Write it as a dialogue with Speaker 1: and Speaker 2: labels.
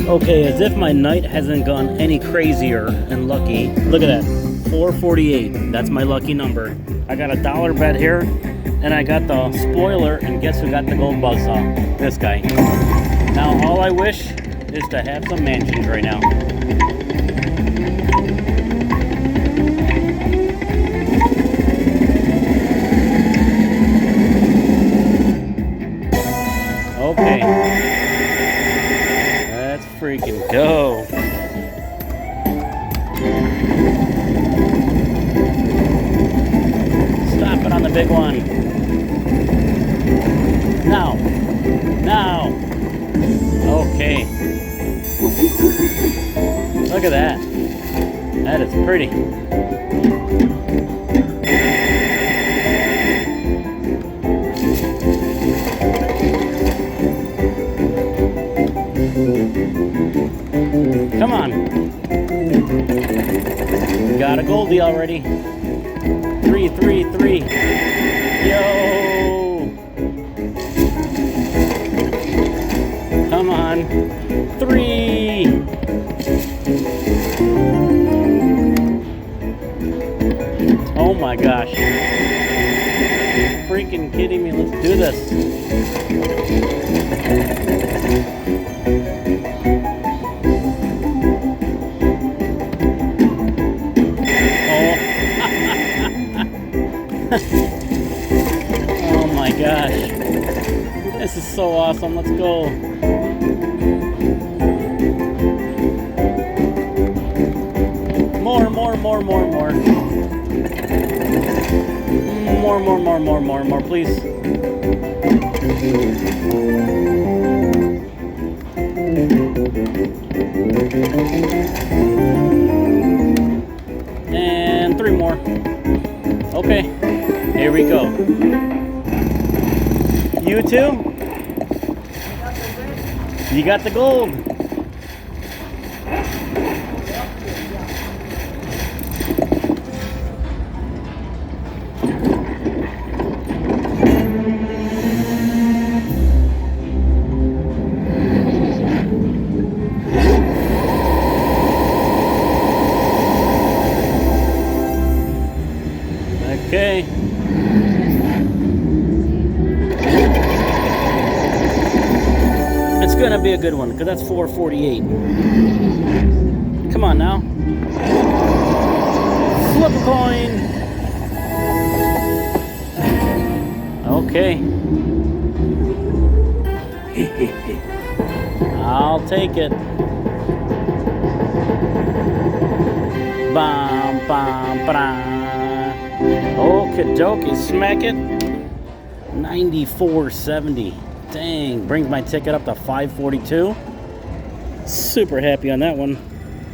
Speaker 1: Okay, as if my night hasn't gone any crazier and lucky. Look at that, 448. That's my lucky number. I got a dollar bet here, and I got the spoiler, and guess who got the gold buzzsaw? This guy. Now all I wish is to have some mansions right now. Okay. Let's freaking go. Stop it on the big one. Now. Now. Okay. Look at that. That is pretty. Come on. Got a goldie already. 3, 3, 3. Yo. Come on. 3. Oh my gosh. Freaking kidding me. Let's do this. Oh my gosh. This is so awesome. Let's go. More. More, please. And 3 more. Okay, here we go. You too? You got the gold. Okay. It's gonna be a good one because that's 448. Come on now. Flip a coin. Okay. I'll take it. Bam, bam, bam. Okie dokie, smack it. 94.70. Dang, brings my ticket up to 542. Super happy on that one.